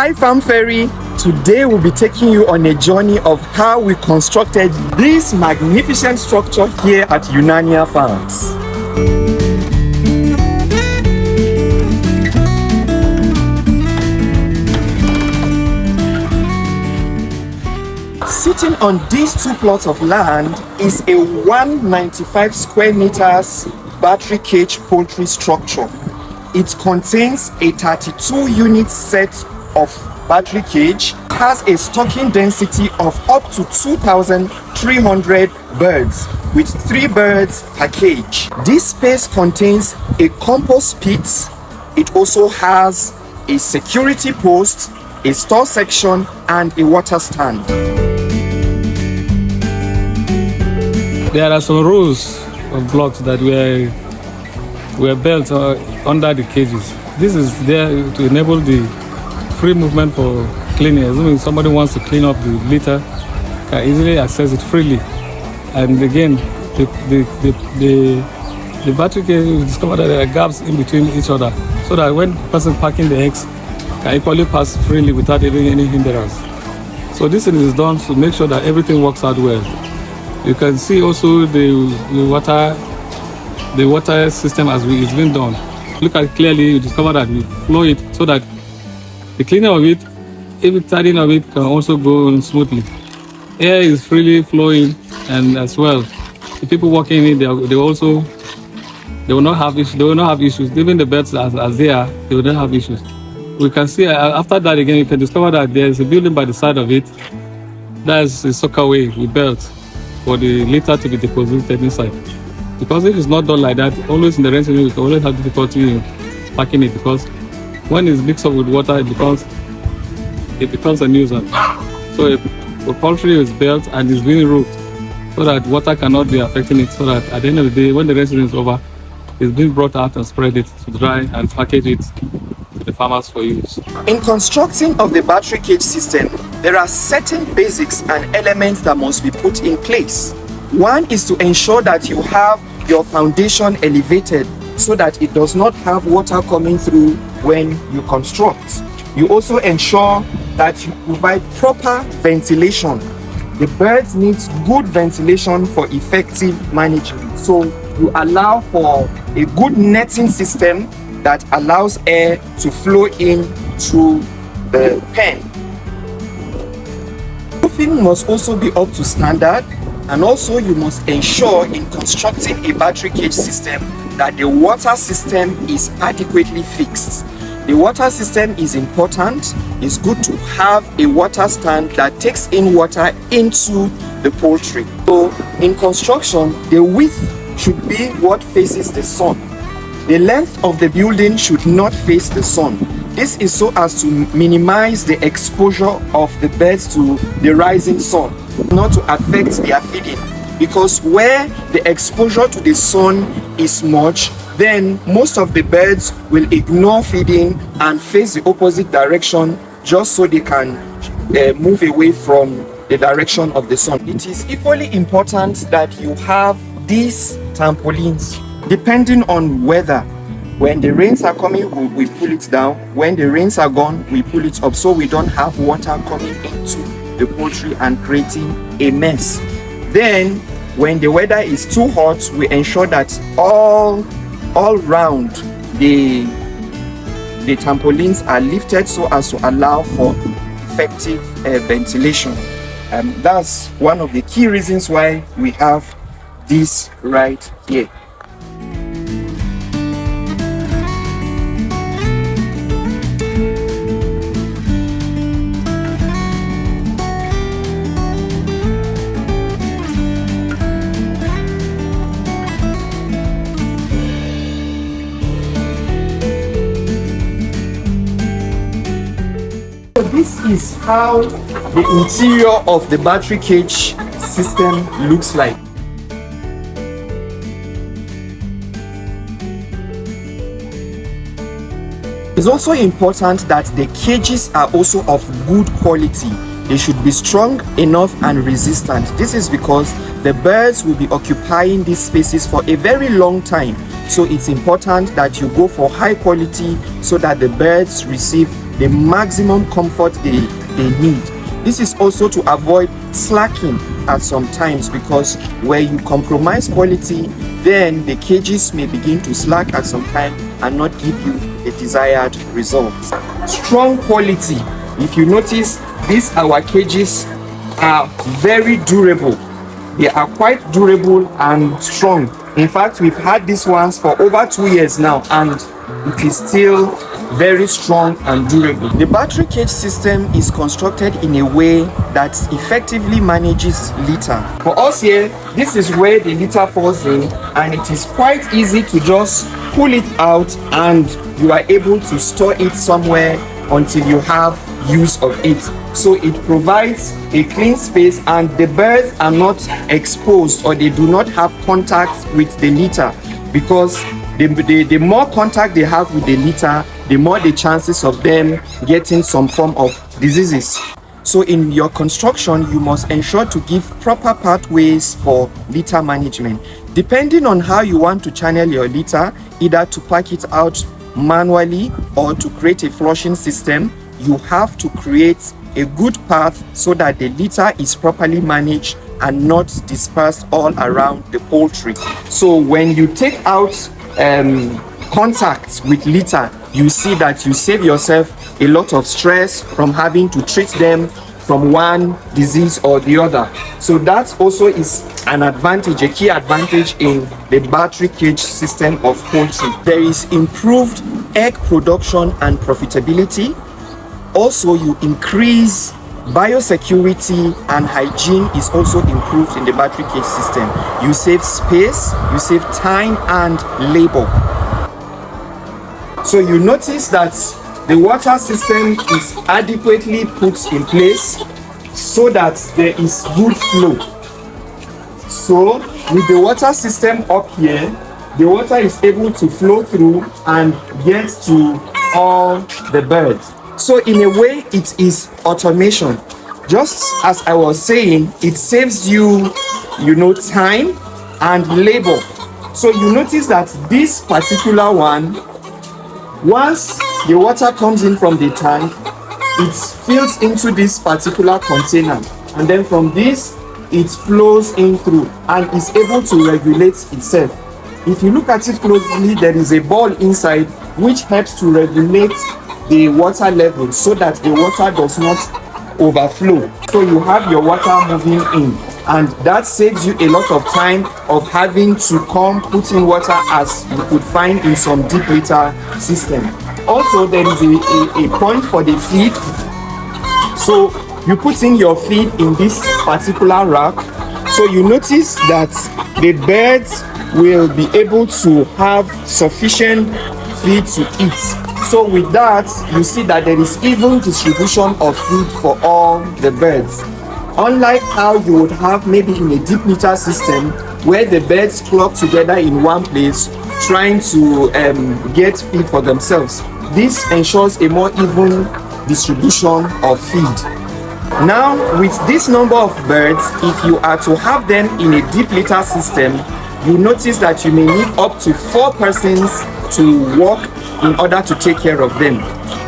Hi Farm Ferry, today we'll be taking you on a journey of how we constructed this magnificent structure here at Unania Farms. Sitting on these two plots of land is a 195 square meters battery cage poultry structure. It contains a 32 unit set of battery cage, has a stocking density of up to 2,300 birds with 3 birds per cage. This space contains a compost pit. It also has a security post, a store section and a water stand. There are some rows of blocks that were built under the cages. This is there to enable the free movement for cleaners. If somebody wants to clean up the litter, can easily access it freely. And again, the battery cage discovered that there are gaps in between each other, so that when the person packing the eggs can equally pass freely without any hindrance. So this is done to make sure that everything works out well. You can see also the water system as it's been done. Look at it clearly, you discover that we flow it so that the cleaning of it, even tidying of it, can also go on smoothly. Air is freely flowing, and as well, the people working in it, they will not have issues. Even the birds as they are, they will not have issues. We can see after that again, you can discover that there is a building by the side of it. That's the soakaway we built for the litter to be deposited inside. Because if it's not done like that, always in the rain season, we can always have difficulty in packing it, because when it's mixed up with water, it becomes a nuisance. So a poultry is built and is being roofed so that water cannot be affecting it, so that at the end of the day, when the rain season is over, it's being brought out and spread it to dry and package it to the farmers for use. In constructing of the battery cage system, there are certain basics and elements that must be put in place. One is to ensure that you have your foundation elevated so that it does not have water coming through when you construct. You also ensure that you provide proper ventilation. The birds need good ventilation for effective management. So you allow for a good netting system that allows air to flow in through the pen. Roofing must also be up to standard, and also you must ensure in constructing a battery cage system that the water system is adequately fixed. The water system is important. It's good to have a water stand that takes in water into the poultry. So in construction, the width should be what faces the sun. The length of the building should not face the sun. This is so as to minimize the exposure of the birds to the rising sun, not to affect their feeding. Because where the exposure to the sun is much, then most of the birds will ignore feeding and face the opposite direction just so they can move away from the direction of the sun. It is equally important that you have these trampolines. Depending on weather, when the rains are coming, we pull it down. When the rains are gone, we pull it up, so we don't have water coming into the poultry and creating a mess. Then when the weather is too hot, we ensure that all round the trampolines are lifted so as to allow for effective ventilation. That's one of the key reasons why we have this right here. This is how the interior of the battery cage system looks like. It's also important that the cages are also of good quality. They should be strong enough and resistant. This is because the birds will be occupying these spaces for a very long time. So it's important that you go for high quality so that the birds receive the maximum comfort they need. This is also to avoid slacking at some times, because where you compromise quality, then the cages may begin to slack at some time and not give you the desired results. Strong quality. If you notice, these our cages are very durable. They are quite durable and strong. In fact, we've had these ones for over 2 years now, and it is still very strong and durable. The battery cage system is constructed in a way that effectively manages litter. For us here, this is where the litter falls in, and it is quite easy to just pull it out, and you are able to store it somewhere until you have use of it. So it provides a clean space, and the birds are not exposed, or they do not have contact with the litter, because the more contact they have with the litter, the more the chances of them getting some form of diseases. So in your construction, you must ensure to give proper pathways for litter management. Depending on how you want to channel your litter, either to pack it out manually or to create a flushing system, you have to create a good path so that the litter is properly managed and not dispersed all around the poultry. So when you take out contact with litter, you see that you save yourself a lot of stress from having to treat them from one disease or the other. So that also is an advantage, a key advantage in the battery cage system of poultry. There is improved egg production and profitability. Also, you increase biosecurity, and hygiene is also improved in the battery cage system. You save space, you save time and labor. So you notice that the water system is adequately put in place so that there is good flow. So with the water system up here, the water is able to flow through and get to all the birds. So in a way, it is automation. Just as I was saying, it saves you, time and labor. So you notice that this particular one, once the water comes in from the tank, it fills into this particular container, and then from this, it flows in through and is able to regulate itself. If you look at it closely, there is a ball inside which helps to regulate the water level so that the water does not overflow. So you have your water moving in, and that saves you a lot of time of having to come put in water as you could find in some deep litter system. Also, there is a point for the feed. So you put in your feed in this particular rack. So you notice that the birds will be able to have sufficient feed to eat. So with that, you see that there is even distribution of food for all the birds. Unlike how you would have maybe in a deep litter system where the birds flock together in one place trying to get feed for themselves. This ensures a more even distribution of feed. Now, with this number of birds, if you are to have them in a deep litter system, you notice that you may need up to 4 persons to work in order to take care of them.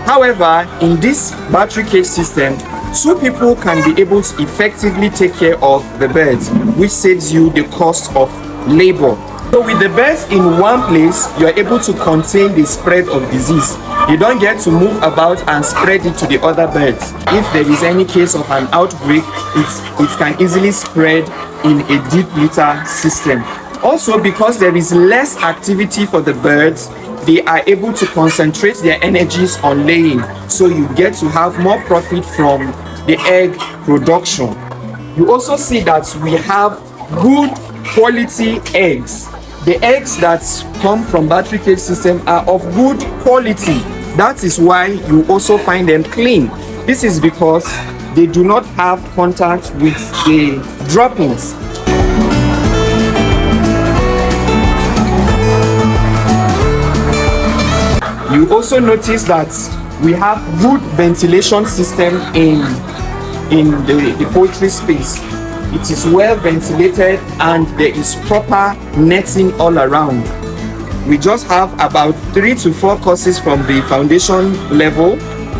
However, in this battery cage system, 2 people can be able to effectively take care of the birds, which saves you the cost of labor. So with the birds in one place, you're able to contain the spread of disease. You don't get to move about and spread it to the other birds. If there is any case of an outbreak, it can easily spread in a deep litter system. Also, because there is less activity for the birds, they are able to concentrate their energies on laying. So you get to have more profit from the egg production. You also see that we have good quality eggs. The eggs that come from battery cage system are of good quality. That is why you also find them clean. This is because they do not have contact with the droppings. You also notice that we have good ventilation system in the poultry space. It is well ventilated and there is proper netting all around. We just have about 3 to 4 courses from the foundation level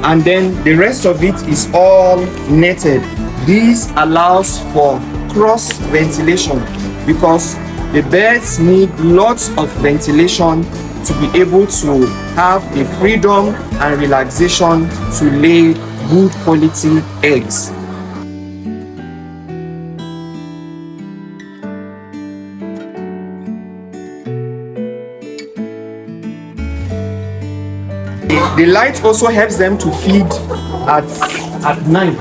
and then the rest of it is all netted. This allows for cross ventilation because the birds need lots of ventilation to be able to have the freedom and relaxation to lay good quality eggs. The light also helps them to feed at night.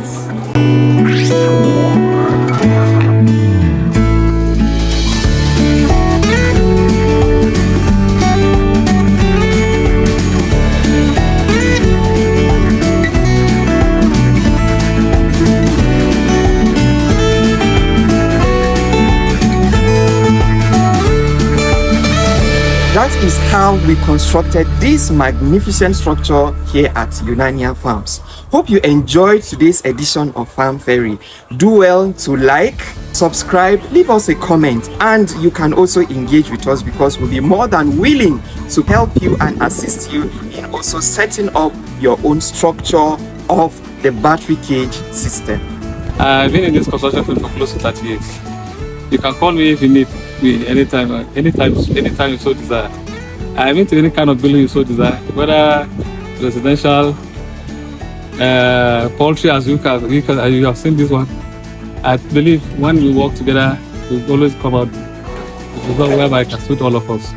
That is how we constructed this magnificent structure here at Unania Farms. Hope you enjoyed today's edition of Farm Ferry. Do well to like, subscribe, leave us a comment, and you can also engage with us because we'll be more than willing to help you and assist you in also setting up your own structure of the battery cage system. I've been in this construction field for close to 30 years. You can call me if you need me anytime you so desire. I'm into any kind of building you so desire, whether residential, poultry, as you have seen this one. I believe when we work together, we'll always come out with a result whereby it can suit all of us.